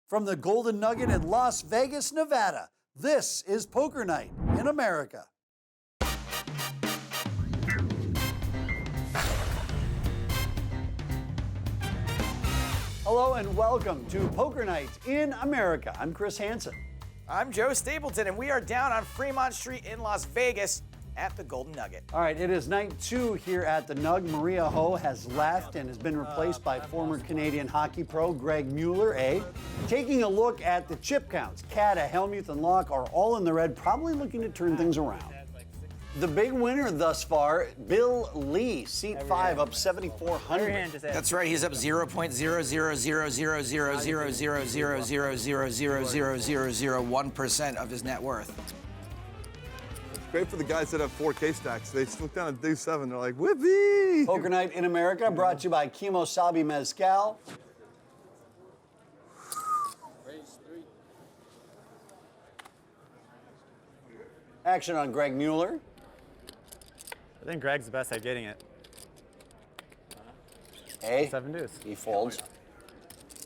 From the Golden Nugget in Las Vegas, Nevada, this is Poker Night in America. Hello and welcome to Poker Night in America. I'm Chris Hansen. I'm Joe Stapleton, and we are down on Fremont Street in Las Vegas at the Golden Nugget. All right, it is night 2 here at the Nug. Maria Ho has left and has been replaced by former Canadian hockey pro Greg Mueller, Taking a look at the chip counts, Kata, Hellmuth, and Locke are all in the red, probably looking to turn things around. The big winner thus far, Bill Lee, seat 5, up 7,400. That's right, he's up 0.00000000000000001% of his net worth. It's great for the guys that have 4K stacks. They look down at Deuce 7, they're like, whippy! Poker Night in America, brought to you by Kimosabi Mezcal. Action on Greg Mueller. I think Greg's the best at getting it. 7 deuce. He folds.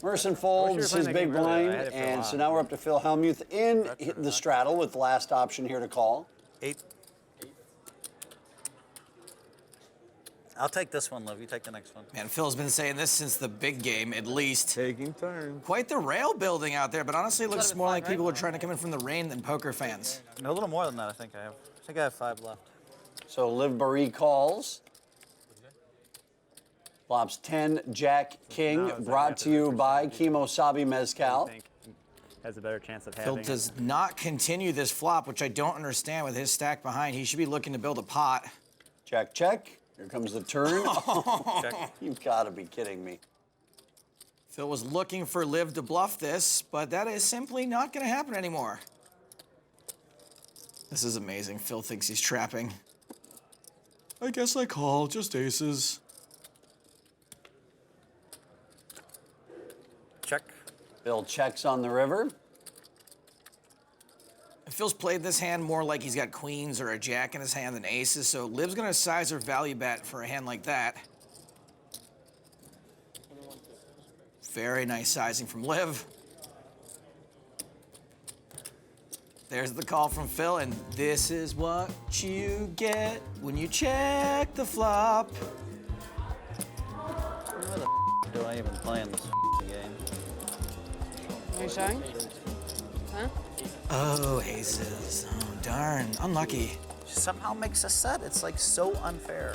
Merson folds his big blind, and so now we're up to Phil Hellmuth in the straddle with the last option here to call. 8. I'll take this one, Liv. You take the next one. Man, Phil's been saying this since the big game, at least. Taking turns. Quite the rail building out there, but honestly, it looks more like people are trying to come in from the rain than poker fans. No, a little more than that, I think I have. I think I have 5 left. So Liv Barry calls. Flops 10, Jack, King, brought to you by Kimosabi Mezcal. I think has a better chance of Phil having does not continue this flop, which I don't understand with his stack behind. He should be looking to build a pot. Check, check. Here comes the turn. Check. You've got to be kidding me. Phil was looking for Liv to bluff this, but that is simply not going to happen anymore. This is amazing. Phil thinks he's trapping. I guess I call, just aces. Check. Bill checks on the river. Phil's played this hand more like he's got queens or a jack in his hand than aces, so Liv's gonna size her value bet for a hand like that. Very nice sizing from Liv. There's the call from Phil, and this is what you get when you check the flop. Where the do I even play in this game? Are you showing? Huh? Oh, aces. Oh, darn. Unlucky. She somehow makes a set. It's like so unfair.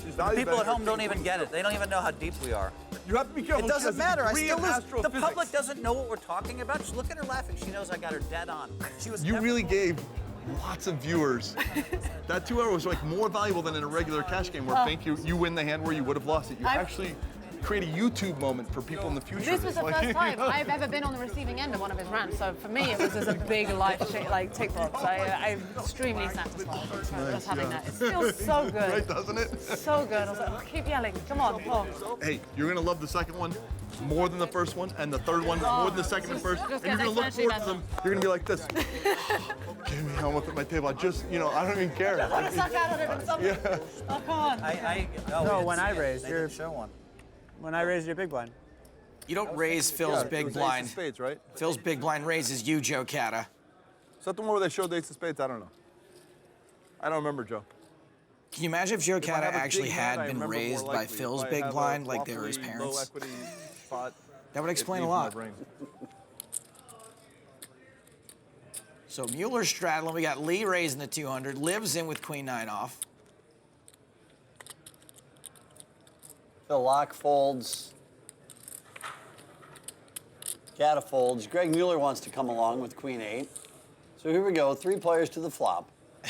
She's value People at betting home her don't even get it. They don't even know how deep we are. You have to be careful. It doesn't matter. I still lose. The astrophysics. public doesn't know what we're talking about. Just look at her laughing. She knows I got her dead on. She was. You never- really gave lots of viewers. That 2 hour was like more valuable than in a regular cash game where think you win the hand where you would have lost it. You actually create a YouTube moment for people in the future. This was the Like, first time I've ever been on the receiving end of one of his rants, so for me it was just a big life tick box. I'm extremely satisfied just having that. It feels so good. Right, doesn't it? So good. I was like, oh, keep yelling. Come on. Oh. Hey, you're gonna love the second one more than the first one, and the third one more than the second and first. Just And you're get gonna look exponentially forward to them. You're gonna be like this. Give me how much at my table. I just, I don't even care. I want to suck out of it and something. Oh, come on. No, when I raised, they didn't show one. when I raised your big blind. You don't raise Phil's It big was ace of blind. spades, right? Phil's big blind raises you, Joe Kata. Is that the one where they showed the ace of spades? I don't know. I don't remember, Joe. Can you imagine if Joe I Kata have a actually big hand, had I been remember more raised by likely. Phil's If I big have a blind like they were his properly parents? Low equity spot, That would explain it a leaves my lot. brain. So Mueller straddling. We got Lee raising the 200. Liv's in with queen 9 off. Phil Locke folds. Kata folds. Greg Mueller wants to come along with queen 8. So here we go, 3 players to the flop.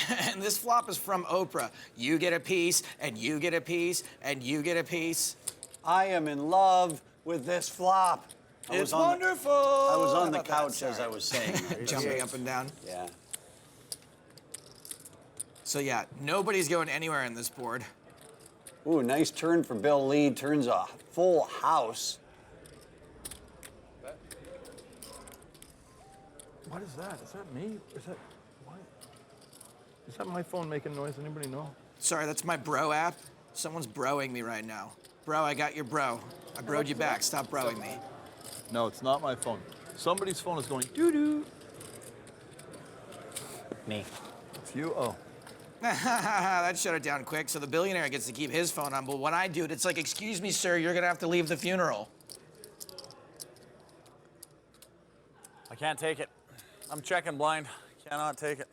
And this flop is from Oprah. You get a piece, and you get a piece, and you get a piece. I am in love with this flop. It's wonderful. I was How on the about that? couch as Sorry. I was saying that. Jumping up and down. Yeah. So yeah, nobody's going anywhere in this board. Ooh, nice turn for Bill Lee. Turns a full house. What is that? Is that me? Is that what? Is that my phone making noise? Anybody know? Sorry, that's my bro app. Someone's broing me right now. Bro, I got your bro. I broed you back. Stop broing me. No, it's not my phone. Somebody's phone is going doo-doo. Me. It's you? Oh. That shut it down quick, so the billionaire gets to keep his phone on, but when I do it, it's like, excuse me, sir, you're gonna have to leave the funeral. I can't take it. I'm checking blind. Cannot take it.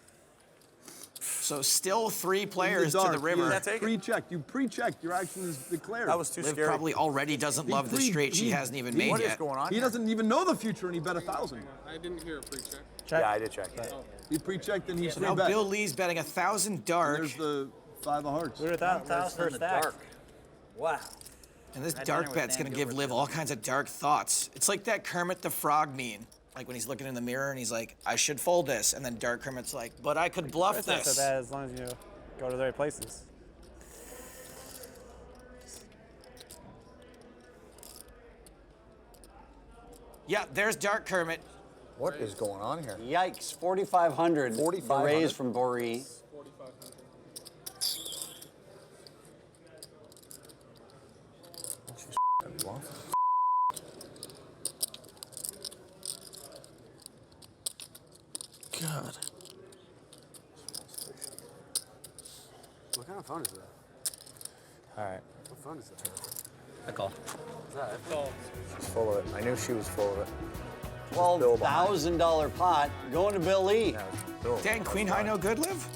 So still 3 players to the river. Can't take it. Pre-checked. You pre-checked. Your action is declared. That was too Liv scary. probably already doesn't love the straight she hasn't even made What is yet. going on He here? doesn't even know the future, and he bet 1,000. I didn't hear a pre-check. Yeah, I did check. He pre-checked, and he So now bet. Bill Lee's betting 1,000 dark, There's the 5 of hearts. Who would have thought? First stack. Wow. and this That dark dinner with bet's Dan gonna give Gilbert Liv all kinds of dark thoughts. It's like that Kermit the Frog meme. Like when he's looking in the mirror and he's like, I should fold this, and then Dark Kermit's like, but I could bluff It's not so this. bad as long as you go to the right places. Yeah, there's Dark Kermit. What is going on here? Yikes, 4,500. 4,500. Raise from Boree. 4,500. God. What kind of phone is that? All right. What phone is that? I call. She's full of it. I knew she was full of it. $12,000 pot going to Bill Lee. Yeah, it was Bill. Dang, Queen High no good, Liv?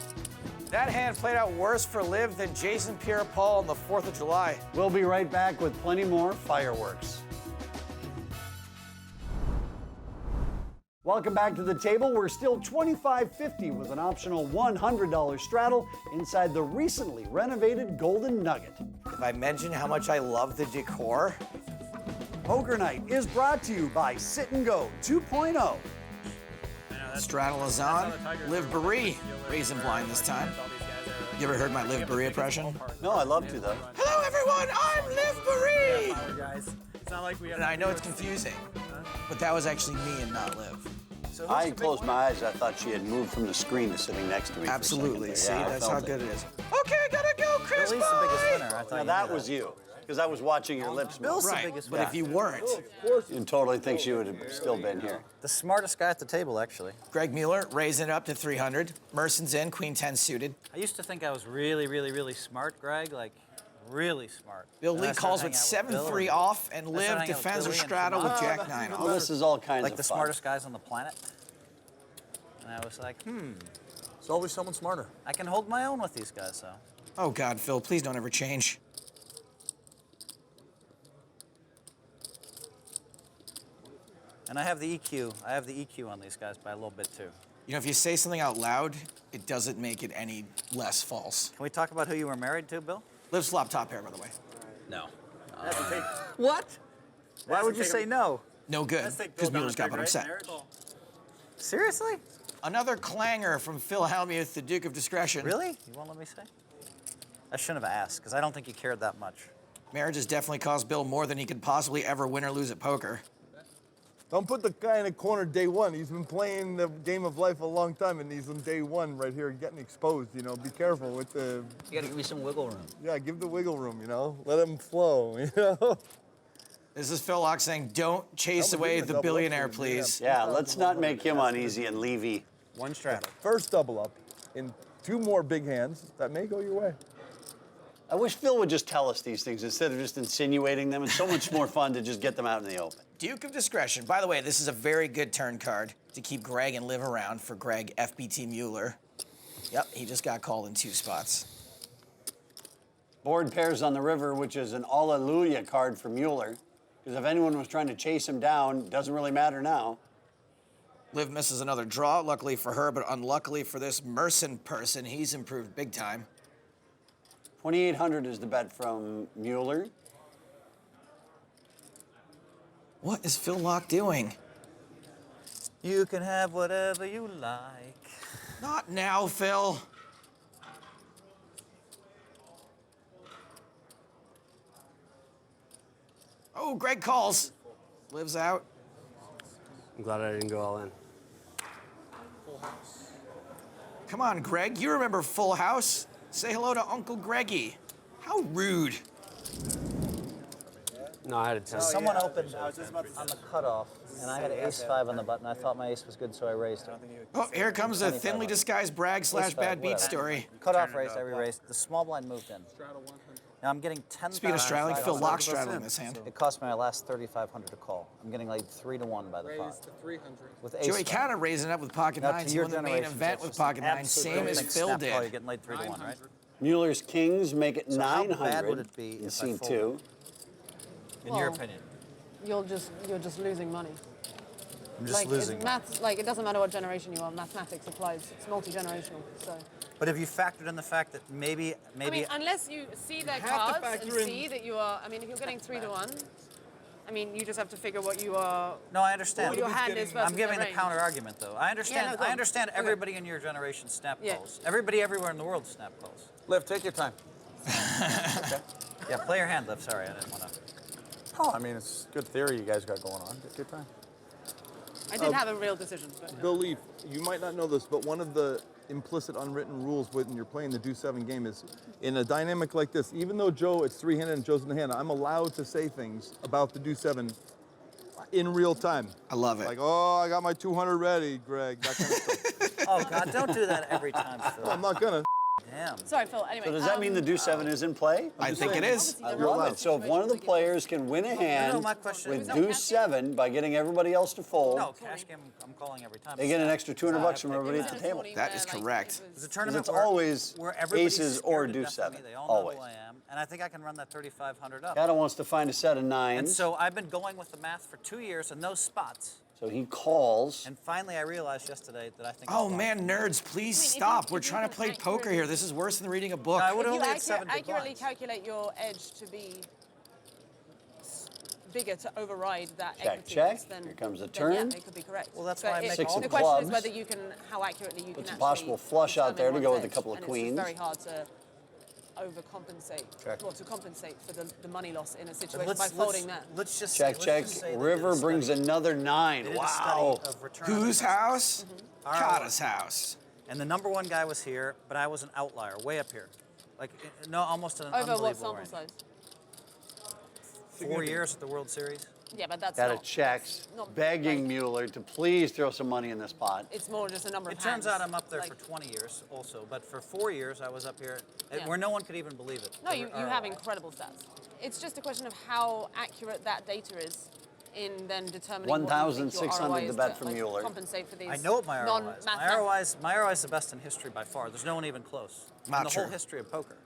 That hand played out worse for Liv than Jason Pierre-Paul on the 4th of July. We'll be right back with plenty more fireworks. Welcome back to the table. We're still $25.50 with an optional $100 straddle inside the recently renovated Golden Nugget. If I mention how much I love the decor, Poker Night is brought to you by Sit and Go 2.0. Straddle is on. Liv Baree raising blind this time. You ever heard my Liv Baree impression? No, I love to though. Hello, everyone. I'm Liv Baree. Guys, it's not like we have. And I know it's confusing, but that was actually me and not Liv. I closed my eyes. I thought she had moved from the screen to sitting next to me. Absolutely. For a See, second there. Yeah, I that's felt how good it. it is. Okay, gotta go, Chris. Bill's the biggest Bye. winner. I thought Now you that knew was you, because I was watching your lips move. Bill's the Right, biggest but winner. if you weren't, You totally think she would have still been here. The smartest guy at the table, actually. Greg Mueller raising it up to 300. Merson's in, Queen 10 suited. I used to think I was really, really, really smart, Greg. Like, really smart. Bill And Lee I started calls with hanging out with 7-3 Bill, off, and I started Liv hanging out with defends her Billy and straddle with Shimon. Jack 9 Well, off. this is all kinds like of the fun. smartest guys on the planet. And I was like, There's always someone smarter. I can hold my own with these guys, so. Oh, God, Phil, please don't ever change. And I have the EQ. I have the EQ on these guys by a little bit too. You know, if you say something out loud, it doesn't make it any less false. Can we talk about who you were married to, Bill? Liv's flop top pair, by the way. No. What? Why would you say no? No good, because Mueller's got what I'm set. Seriously? Another clanger from Phil Hellmuth, the Duke of Discretion. Really? You won't let me say? I shouldn't have asked, because I don't think you cared that much. Marriage has definitely cost Bill more than he could possibly ever win or lose at poker. Don't put the guy in the corner day one. He's been playing the game of life a long time, and he's on day one right here getting exposed. You know, be careful with the. You gotta give me some wiggle room. Yeah, give the wiggle room. You know, let him flow. You know. This is Phil Locke saying, don't chase Double away digit, the double billionaire, up, please. Yeah, let's not make him uneasy and Levy. One straddle. First double up in 2 more big hands that may go your way. I wish Phil would just tell us these things instead of just insinuating them. It's so much more fun to just get them out in the open. Duke of Discretion. By the way, this is a very good turn card to keep Greg and Liv around for Greg FBT Mueller. Yep, he just got called in 2 spots. Board pairs on the river, which is an Alleluia card for Mueller. Because if anyone was trying to chase him down, doesn't really matter now. Liv misses another draw, luckily for her, but unluckily for this Merson person. He's improved big time. 2,800 is the bet from Mueller. What is Phil Locke doing? You can have whatever you like. Not now, Phil. Oh, Greg calls. Liv's out. I'm glad I didn't go all in. Come on, Greg. You remember Full House? Say hello to Uncle Greggy. How rude. No, I had a 10. Someone opened on the cutoff, and I had ace-5 on the button. I thought my ace was good, so I raised it. Oh, here comes a thinly disguised brag slash bad beat Whatever. story. Cutoff raise, I re-raised. The small blind moved in. Straddle 100. Now I'm getting 10,000. Speaking of straddling, Phil lock straddling this hand. It cost me my last 3,500 to call. I'm getting like 3-1 by the Raise pot. to 300. With ace Joey five. Kind of raising up with pocket Now, nines. to He your won the main generation, event that's with just an pocket nines, absolute same as big Phil snap call. You're did. getting like 3-1, right? 900. Mueller's kings make it So how 900 bad would it be in if I C2. folded? In your Well, opinion? You're just losing money. I'm just losing. Maths, like, it doesn't matter what generation you are. Mathematics applies. It's multi-generational. So. But have you factored in the fact that maybe I mean, unless you see their have to cards and factor in- see that you are. I mean, if you're getting 3-1, I mean, you just have to figure what you are. No, I understand. What your hand is versus I'm giving their the range. counter argument, though. I understand. Yeah, no, go I on. understand Okay. everybody in your generation snap Yeah. calls. Everybody everywhere in the world snap calls. Liv, take your time. Yeah, play your hand, Liv. Sorry, I didn't want to. Oh, I mean, it's good theory you guys got going on. Take your time. I did have a real decision, but. Bill Leaf, you might not know this, but one of the implicit unwritten rules when you're playing the deuce-7 game is, in a dynamic like this, even though Joe, it's three-handed and Joe's in the hand, I'm allowed to say things about the deuce-7 in real time. I love it. Like, oh, I got my 200 ready, Greg, that kind of stuff. Oh God, don't do that every time, No, Phil. I'm not gonna. Damn. Sorry, Phil. Anyway. So does that mean the deuce 7 is in play? I think it is. I love it. So if one of the players can win a hand my question with is- deuce 7 by getting everybody else to fold, No, cash game. I'm calling every time. they get an extra $200 from everybody at the table. That is correct. It's a tournament it's where, always where everybody's aces scared or to deuce death of me. 7, They all always. know who I am, and I think I can run that 3,500 up. Kata wants to find a set of And nines, so I've been going with the math for 2 years and those spots. so he calls. And finally, I realized yesterday that I think. Oh I'm wrong. man, nerds, please if you- stop. if We're you trying to can play poker here. This is worse than reading a book. No, I would If you only had 7 big accurately blinds. calculate your edge to be bigger to override that Check, equity, check. then Here comes the then turn. Yeah, it could be correct. Well, that's But why I make Six all of the question is clubs. whether you can, how accurately you can Puts a actually possible flush out there to determine go one's with a couple edge, of and queens. It's very hard to overcompensate, Check. well, to compensate for the money loss in a But situation by folding that. Let's just Check, say, check. let's just say they River did a brings study. another They 9. did a Wow. study of return on Whose investment. house? Our Kata's house. And the number 1 guy was here, but I was an outlier, way up here. Like, no, almost an Over what unbelievable sample range. size? 4 years at the World Series. Yeah, but that's Kata not. checks, that's not begging like- Mueller to please throw some money in this pot. It's more just a number of It turns hands, out I'm up there like- for 20 years also, but for 4 years I was up here Yeah. where no one could even believe it. No, you have ROI. incredible stats. It's just a question of how accurate that data is in then determining what you think your 1,600 ROI to is bet for like, Mueller. compensate for these I know what my ROI is. non-mathematical. My ROI is the best in history by far. There's no one even close. Not in the true. whole history of poker.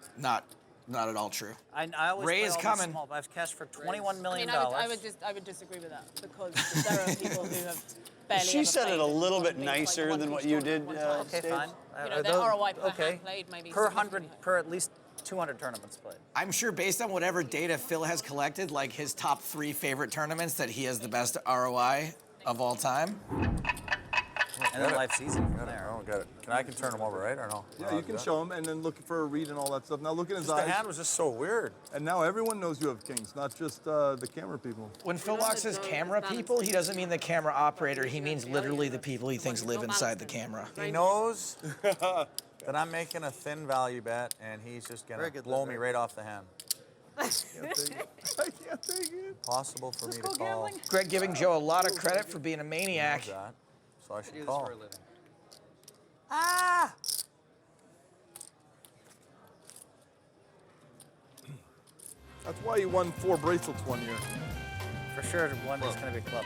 Not at all true. I always Ray play is all these coming. Small, I've cashed for $21 I million. mean, I would disagree with that because there are people who have barely. She ever said it played a and little gone bit and beat, like, nicer one than what piece you tournament did, one time. Okay, Steve? fine. You know, their ROI per okay. hand played maybe per significantly 100 per at least 200 tournaments played. I'm sure based on whatever data Phil has collected, like his top 3 favorite tournaments, that he has the best ROI of all time. And then life's easy from I there. don't get it. I can turn them over, right, or no? Yeah, you can show him and then look for a read and all that stuff. Now look in his The eyes. hand was just so weird. And now everyone knows you have kings, not just the camera people. When Phil Locke says camera people, he doesn't mean the camera operator. He means literally the people he thinks live inside the camera. He knows that I'm making a thin value bet, and he's just Very gonna good, blow Liv, me very right off the hand. I can't take it. Possible for me to call. Greg giving Joe a lot of credit for being a Knows maniac. that, so I should call. Ah! That's why you won 4 bracelets one year. For sure, one is going to be club.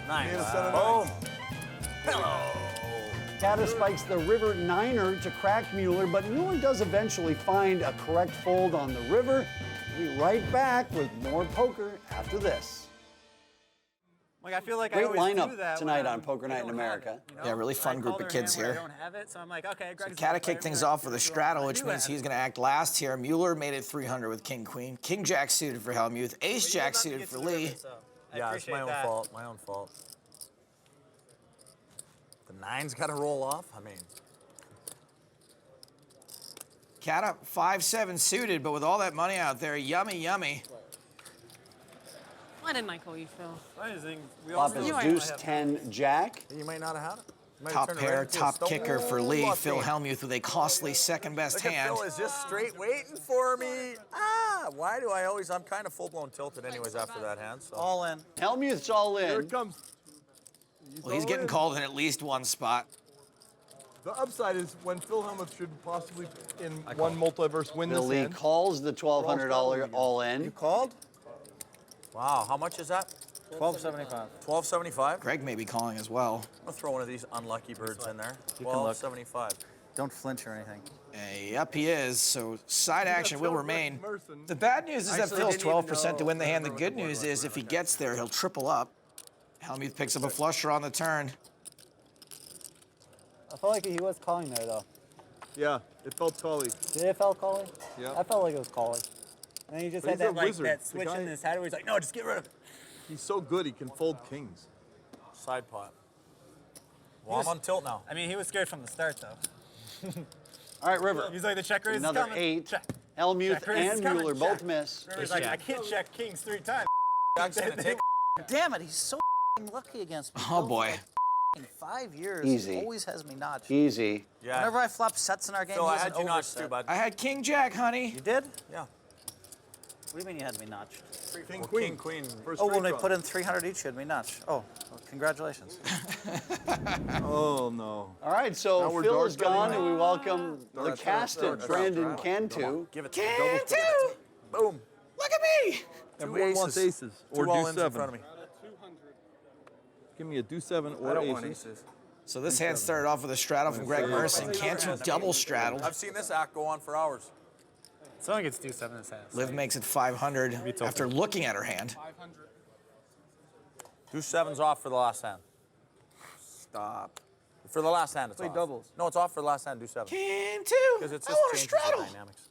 Nice. He had a set of Boom. nines. Kata spikes the river 9er to crack Mueller, but Mueller does eventually find a correct fold on the river. We'll be right back with more poker after this. Like I feel like Great I always lineup do that tonight when on Poker I Night in don't have America. it, you know? Yeah, really fun I group call of their kids hand when here. I don't have it, so I'm like, okay, Greg's Kata kicked things off with a straddle, which I means do he's have going to act last here. Mueller made it 300 with King Queen. King Jack suited for Helmuth. Ace Jack suited for Lee. Yeah, it's my own fault. My own fault. The 9's got to roll off. I mean, Kata 5-7 suited, but with all that money out there, yummy, yummy. Why didn't I call you, Phil? We all Flop is You are- deuce 10 Jack. you might not have had it. Might Top turn it pair, right into a top stone kicker for Lee. lucky. Phil Hellmuth with a costly second best Look at hand. Phil is just straight waiting for me. Why do I always? I'm kind of full-blown tilted anyways after that hand. So. All in. Hellmuth's all Here in. it comes. Well, he's all getting in. called in at least one spot. The upside is when Phil Hellmuth should possibly, in one multiverse, win this Billy hand. calls the $1,200 all in. You called? Wow, how much is that? $12.75. $12.75. Greg may be calling as well. I'll throw one of these unlucky birds in there. You can look. $12.75. Don't flinch or anything. Yep, he is. So side action will Phil remain. Merson. The bad news is that Actually, Phil's didn't even 12% to win the know hand. The what good the board news was is for if he that. gets there, he'll triple up. Hellmuth picks up a flusher on the turn. I felt like he was calling there, though. Yeah, it felt collie. Did it felt calling? Yeah. I felt like it was calling. And then he just But had he's a that like wizard. that The switch guy- in his head where he's like, no, just get rid of it. He's so good, he can fold kings. Side pot. Well, I'm on tilt now. I mean, he was scared from the start though. All right, River. He's like, the check raise is Another coming. 8. Check. Hellmuth Check raise is and coming. Mueller Check. both miss. River's like, I can't check kings 3 times. Jack's gonna take. Damn it, he's so lucky against me. Oh, Phil, boy. for like 5 years, Easy. he always has me notched. Easy. Yeah. Whenever I flop sets in our game, Phil, he I has had an you notched overset. too, bud. I had King Jack, honey. You did? Yeah. What do you mean you had me notched? King, Well, queen. King, queen. First Oh, when straight we draw. put in 300 each, you had me notched. Oh, well, congratulations. Oh, no. All right, so Now we're Phil dark is gone, betting and we welcome the that's right, casted that's right. Brandon Cantu. Give it. Cantu! Boom. Look at me! Everyone wants aces. Or Two all do ins in front of 7. me. Give me a do 7 or I don't aces. want aces. So this hand started off with a straddle from Greg Merson. Cantu double straddled. I've seen this act go on for hours. Someone gets 2-7 in his hand. Liv makes it 500 after looking at her hand. Do 7s off for the last hand. Stop. For the last hand, it's Play off. doubles. No, it's off for the last hand. Do 7. Cantu! Because it's I just want to changes the straddle. dynamics.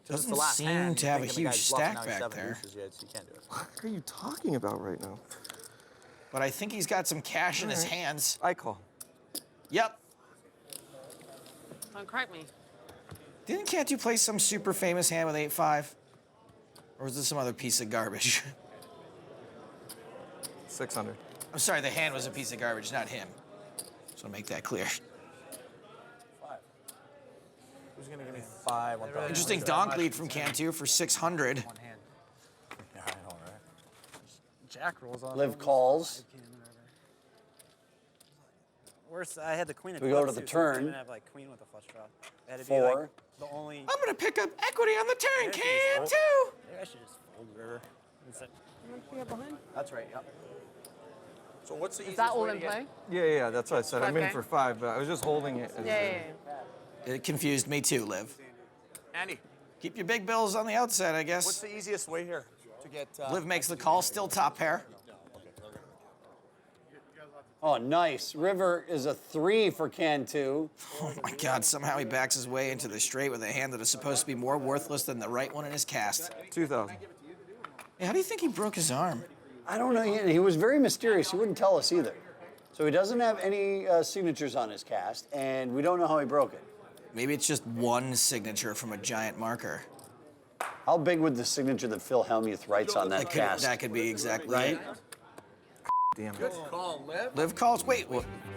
Doesn't The last seem hand, to you have a think the huge guy's bluffing, stack now he's back 7 there. deuces, yeah, so you can't do it. What are you talking about right now? But I think he's got some cash in his hands. I call. Yep. Don't crack me. Didn't Cantu play some super famous hand with 8-5? Or was this some other piece of garbage? 600. I'm sorry, the hand was a piece of garbage, not him. Just want to make that clear. 5. Who's going to give me 5? Interesting donk lead from Cantu for 600. One hand. Yeah, I know, right? Jack rolls on. Liv calls. Worse, I had the queen of We go clubs to the too, so I turn. didn't have like queen with a flush draw. It had to be 4. like the only. I'm going to pick up equity on the turn, Maybe Cantu! Maybe I should just fold river. Instead. That's right, yep. So what's the Is easiest that all way in to get... play? Yeah, that's what I said. I'm in Okay. for 5, but I was just holding it. Yeah. It confused me too, Liv. Andy, Keep your big bills on the outside, I what's guess. the easiest way here to get... Liv makes the call, still top pair. Oh, nice. River is a 3 for Cantu. Oh my God, somehow he backs his way into the straight with a hand that is supposed to be more worthless than the right one in his cast. 2,000. Hey, how do you think he broke his arm? I don't know. He was very mysterious. He wouldn't tell us either. So he doesn't have any signatures on his cast, and we don't know how he broke it. Maybe it's just one signature from a giant marker. How big would the signature that Phil Hellmuth writes on that cast? That could be exactly Right? it. Damn it. Liv calls. Wait,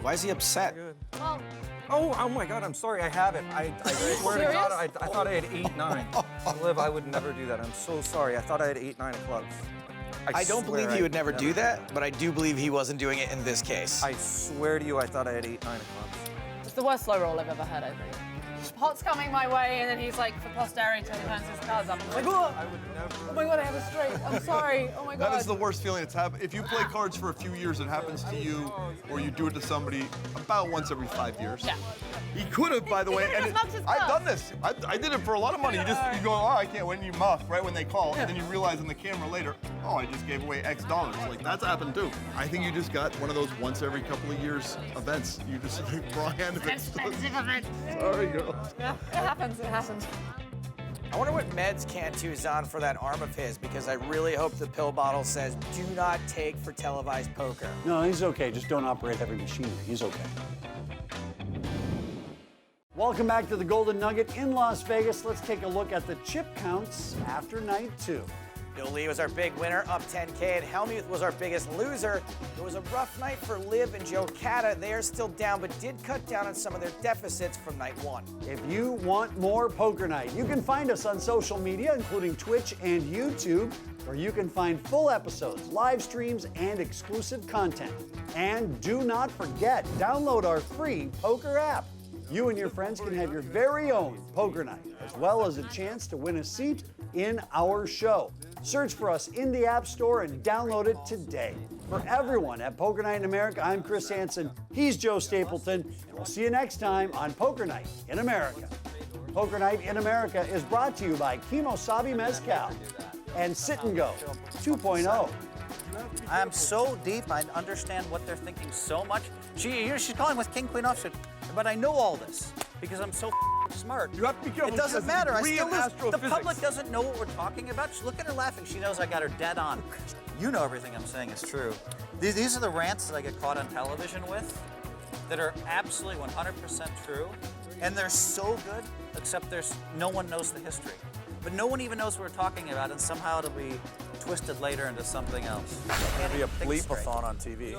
why is he upset? Well, Oh my God, I'm sorry. I have it. I swear to God, I thought I had 8-9. Liv, I would never do that. I'm so sorry. I thought I had 8-9 of clubs. I don't swear believe he I would never do that, but I do believe he wasn't doing it in this case. I swear to you, I thought I had 8-9 of clubs. it's the worst slow roll I've ever had, I think. Pot's coming my way, and then he's like, for posterity, he turns his cards up. I'm like, oh my God, I have a straight. I'm sorry. Oh my God. That is the worst feeling it's happened. If you play cards for a few years, it happens to you, or you do it to somebody about once every 5 years. Yeah. He could have, by the way, could and have knocked his I've cup. done this. I did it for a lot of money. You go, oh, I can't win. You muff right when they call, and then you realize on the camera later, oh, I just gave away X dollars. Like that's happened too. I think you just got one of those once every couple of years events. You just wrong hand of it. Expensive event. Sorry, girl. Yeah, it happens. It happens. I wonder what meds Cantu's on for that arm of his, because I really hope the pill bottle says, do not take for televised poker. No, he's okay. Just don't operate heavy machinery. He's okay. Welcome back to the Golden Nugget in Las Vegas. Let's take a look at the chip counts after night 2. Bill Lee was our big winner, up 10K, and Helmuth was our biggest loser. It was a rough night for Liv and Joe Cata. They are still down, but did cut down on some of their deficits from night one. If you want more Poker Night, you can find us on social media, including Twitch and YouTube, where you can find full episodes, live streams, and exclusive content. And do not forget, download our free poker app. You and your friends can have your very own Poker Night, as well as a chance to win a seat in our show. Search for us in the App Store and download it today. For everyone at Poker Night in America, I'm Chris Hansen. He's Joe Stapleton, and we'll see you next time on Poker Night in America. Poker Night in America is brought to you by Kimosabi Mezcal and Sit and Go 2.0. I am so deep, I understand what they're thinking so much. She's calling with King Queen offsuit, but I know all this because I'm so smart. You have to be careful. It She has doesn't a matter. I degree still in lose. The astrophysics. public doesn't know what we're talking about. Just look at her laughing. She knows I got her dead on. You know everything I'm saying is true. These are the rants that I get caught on television with that are absolutely 100% true. And they're so good, except no one knows the history. But no one even knows what we're talking about, and somehow it'll be twisted later into something else. It'll be a Think straight. bleep-a-thon on TV.